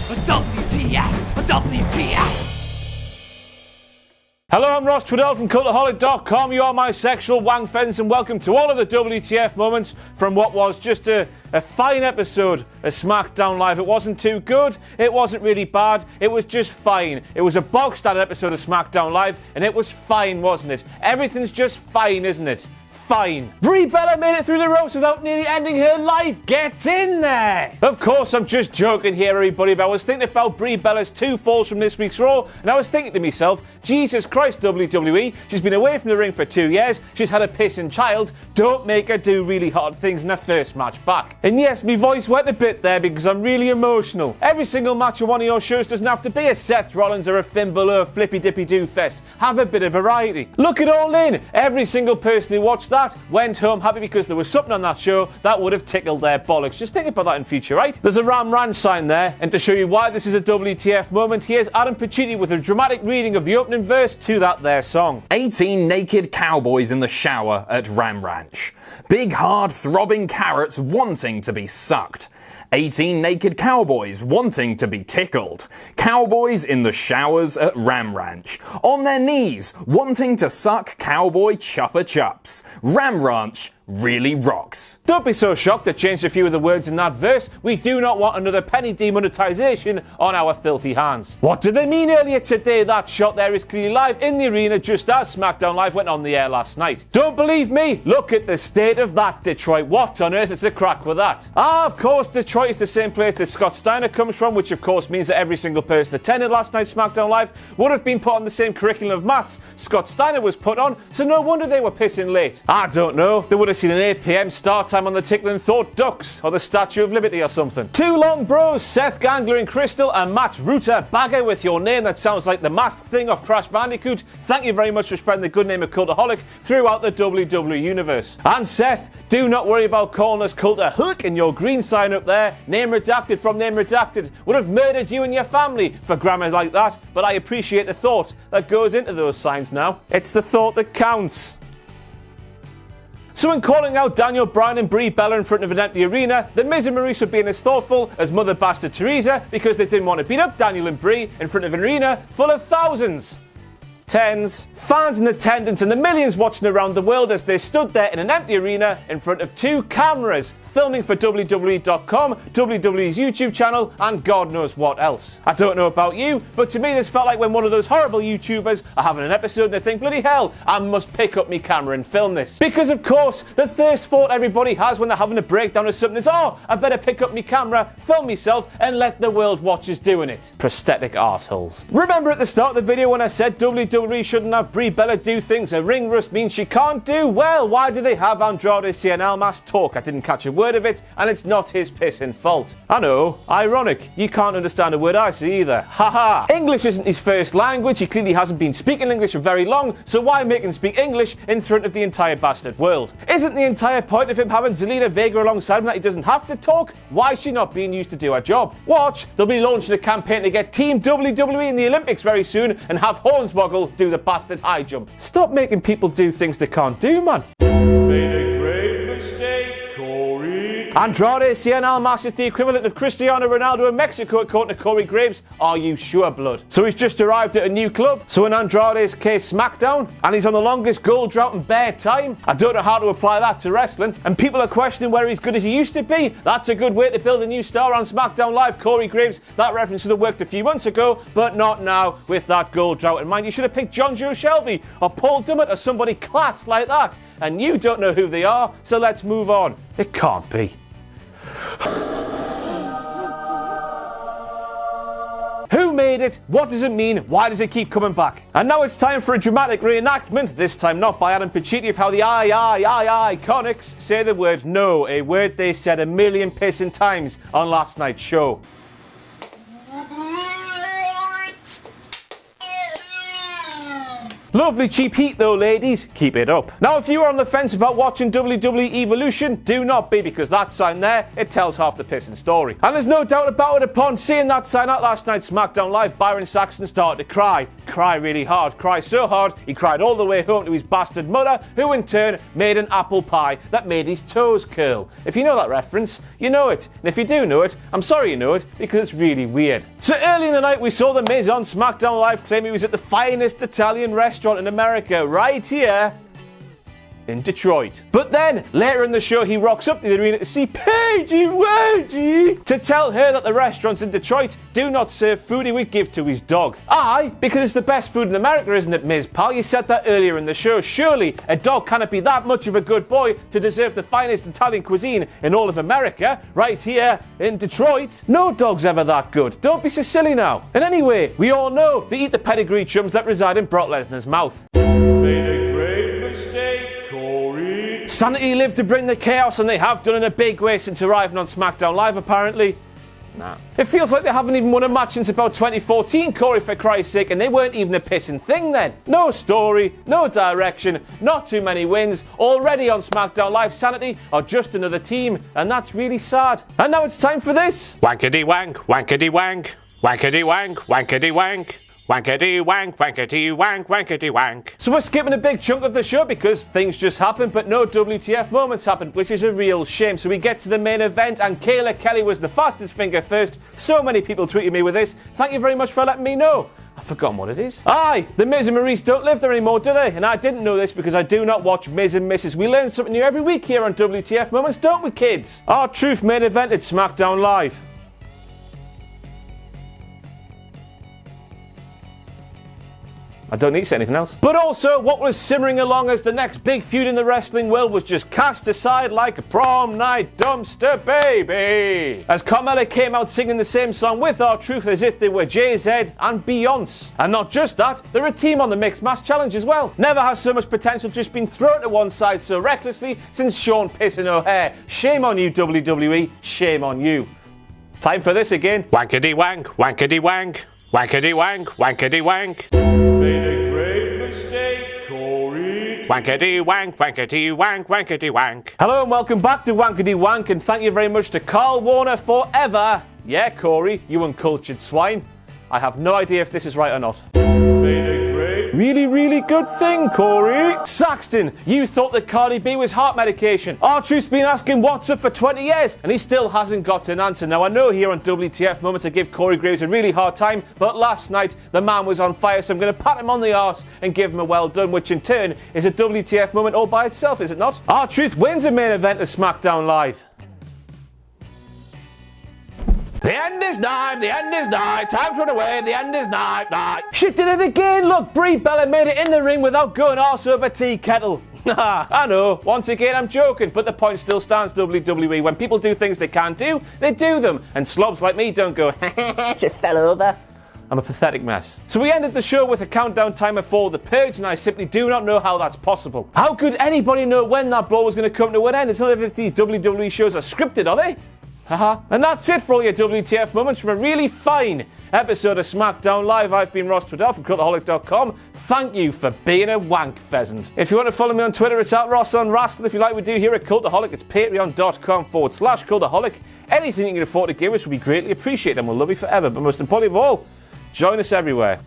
WTF! WTF! Hello, I'm Ross Twiddell from Cultaholic.com. You are my sexual wank friends, and welcome to all of the WTF moments from what was just a fine episode of SmackDown Live. It wasn't too good, it wasn't really bad, it was just fine. It was a bog-standard episode of SmackDown Live, and it was fine, wasn't it? Everything's just fine, isn't it? Fine. Brie Bella made it through the ropes without nearly ending her life. Get in there! Of course, I'm just joking here, everybody, but I was thinking about Brie Bella's 2 falls from this week's Raw, and I was thinking to myself, Jesus Christ, WWE, she's been away from the ring for 2 years, she's had a pissing child, don't make her do really hard things in her first match back. And yes, my voice went a bit there because I'm really emotional. Every single match of one of your shows doesn't have to be a Seth Rollins or a Finn Balor flippy-dippy-doo fest. Have a bit of variety. Look it all in. Every single person who watched that went home happy because there was something on that show that would have tickled their bollocks. Just think about that in future, right? There's a Ram Ranch sign there, and to show you why this is a WTF moment, here's Adam Pacitti with a dramatic reading of the opening verse to that there song. 18 naked cowboys in the shower at Ram Ranch. Big, hard, throbbing carrots wanting to be sucked. 18 naked cowboys wanting to be tickled. Cowboys in the showers at Ram Ranch. On their knees, wanting to suck cowboy chuppa chups. Ram Ranch really rocks. Don't be so shocked I changed a few of the words in that verse. We do not want another penny demonetization on our filthy hands. What did they mean earlier today? That shot there is clearly live in the arena just as SmackDown Live went on the air last night. Don't believe me? Look at the state of that, Detroit. What on earth is the crack with that? Of course, Detroit is the same place that Scott Steiner comes from, which of course means that every single person attended last night's SmackDown Live would have been put on the same curriculum of maths Scott Steiner was put on, so no wonder they were pissing late. I don't know. They would have seen an 8 PM start time on the tickle and thought ducks or the Statue of Liberty or something. 2 long bros, Seth Gangler and Crystal, and Matt Rooter Bagger with your name that sounds like the masked thing of Crash Bandicoot. Thank you very much for spreading the good name of Cultaholic throughout the WWE universe. And Seth, do not worry about calling us Cultaholic in your green sign up there. Name redacted from name redacted. Would have murdered you and your family for grammar like that, but I appreciate the thought that goes into those signs now. It's the thought that counts. So in calling out Daniel Bryan and Brie Bella in front of an empty arena, the Miz and Maryse were being as thoughtful as Mother Bastard Teresa because they didn't want to beat up Daniel and Brie in front of an arena full of thousands. Tens, fans in attendance and the millions watching around the world as they stood there in an empty arena in front of 2 cameras, filming for WWE.com, WWE's YouTube channel, and God knows what else. I don't know about you, but to me this felt like when one of those horrible YouTubers are having an episode and they think, bloody hell, I must pick up me camera and film this. Because of course, the first thought everybody has when they're having a breakdown of something is, oh, I better pick up me camera, film myself, and let the world watch us doing it. Prosthetic arseholes. Remember at the start of the video when I said WWE shouldn't have Brie Bella do things a ring rust means she can't do? Well, why do they have Andrade, Cien, Almas talk? I didn't catch a word of it, and it's not his pissing fault. I know, ironic. You can't understand a word I say either. Haha. English isn't his first language. He clearly hasn't been speaking English for very long, so why make him speak English in front of the entire bastard world? Isn't the entire point of him having Zelina Vega alongside him that he doesn't have to talk? Why is she not being used to do her job? Watch, they'll be launching a campaign to get Team WWE in the Olympics very soon and have Hornswoggle do the bastard high jump. Stop making people do things they can't do, man. Made a grave mistake, Corey. Andrade, Cien, Almas is the equivalent of Cristiano Ronaldo in Mexico according to Corey Graves. Are you sure, blood? So he's just arrived at a new club. So in Andrade's case, SmackDown, and he's on the longest gold drought in bare time. I don't know how to apply that to wrestling. And people are questioning where he's good as he used to be. That's a good way to build a new star on SmackDown Live, Corey Graves. That reference would have worked a few months ago, but not now with that gold drought in mind. You should have picked John Joe Shelby or Paul Dummett or somebody class like that. And you don't know who they are, so let's move on. It can't be. Who made it? What does it mean? Why does it keep coming back? And now it's time for a dramatic reenactment, this time not by Adam Pacitti, of how the Iconics say the word no, a word they said 1,000,000 pissing times on last night's show. Lovely cheap heat though, ladies. Keep it up. Now, if you are on the fence about watching WWE Evolution, do not be, because that sign there, it tells half the pissing story. And there's no doubt about it, upon seeing that sign at last night's SmackDown Live, Byron Saxton started to cry. Cry really hard. Cry so hard, he cried all the way home to his bastard mother, who in turn made an apple pie that made his toes curl. If you know that reference, you know it. And if you do know it, I'm sorry you know it, because it's really weird. So early in the night, we saw The Miz on SmackDown Live claim he was at the finest Italian restaurant in America, right here in Detroit. But then, later in the show, he rocks up to the arena to see Peyton to tell her that the restaurants in Detroit do not serve food he would give to his dog. Aye, because it's the best food in America, isn't it, Miz Pal? You said that earlier in the show. Surely, a dog cannot be that much of a good boy to deserve the finest Italian cuisine in all of America, right here in Detroit. No dog's ever that good. Don't be so silly now. And anyway, we all know they eat the pedigree chums that reside in Brock Lesnar's mouth. Made a grave mistake. SAnitY lived to bring the chaos, and they have done in a big way since arriving on SmackDown Live, apparently. Nah. It feels like they haven't even won a match since about 2014, Corey, for Christ's sake, and they weren't even a pissing thing then. No story, no direction, not too many wins. Already on SmackDown Live, SAnitY are just another team, and that's really sad. And now it's time for this. Wankety wank, wankety wank, wankety wank, wankety wank. Wankety wank, wankety wank, wankety wank. So we're skipping a big chunk of the show because things just happened, but no WTF moments happened, which is a real shame. So we get to the main event, and Kayla Kelly was the fastest finger first. So many people tweeted me with this. Thank you very much for letting me know. I've forgotten what it is. Aye, the Miz and Maryse don't live there anymore, do they? And I didn't know this because I do not watch Miz and Mrs. We learn something new every week here on WTF Moments, don't we, kids? Our truth main event at SmackDown Live. I don't need to say anything else. But also, what was simmering along as the next big feud in the wrestling world was just cast aside like a prom night dumpster baby. As Carmella came out singing the same song with R-Truth as if they were Jay-Z and Beyonce. And not just that, they're a team on the Mixed Match Challenge as well. Never has so much potential just been thrown to one side so recklessly since Sean Pissin O'Haire. Shame on you, WWE. Shame on you. Time for this again. Wankety wank, wankety wank, wankety wank, wankety wank. Wankety wank, wankety wank, wankety wank. Hello and welcome back to Wankety Wank, and thank you very much to Carl Warner forever. Yeah, Corey, you uncultured swine. I have no idea if this is right or not. Really, really good thing, Corey. Saxton, you thought that Cardi B was heart medication. R-Truth's been asking what's up for 20 years, and he still hasn't got an answer. Now, I know here on WTF Moments I give Corey Graves a really hard time, but last night the man was on fire, so I'm going to pat him on the arse and give him a well done, which in turn is a WTF moment all by itself, is it not? R-Truth wins a main event at SmackDown Live. The end is nigh, the end is nigh, time to run away, the end is nigh. She did it again, look, Brie Bella made it in the ring without going arse over tea kettle. I know, once again I'm joking, but the point still stands, WWE. When people do things they can't do, they do them. And slobs like me don't go, just fell over. I'm a pathetic mess. So we ended the show with a countdown timer for The Purge, and I simply do not know how that's possible. How could anybody know when that brawl was going to come to an end? It's not as if these WWE shows are scripted, are they? Haha. And that's it for all your WTF moments from a really fine episode of SmackDown Live. I've been Ross Twaddell from Cultaholic.com. Thank you for being a wank pheasant. If you want to follow me on Twitter, it's @RossOnWrestling. If you like what we do here at Cultaholic, it's patreon.com/Cultaholic. Anything you can afford to give us would be greatly appreciated, and we'll love you forever. But most importantly of all, join us everywhere.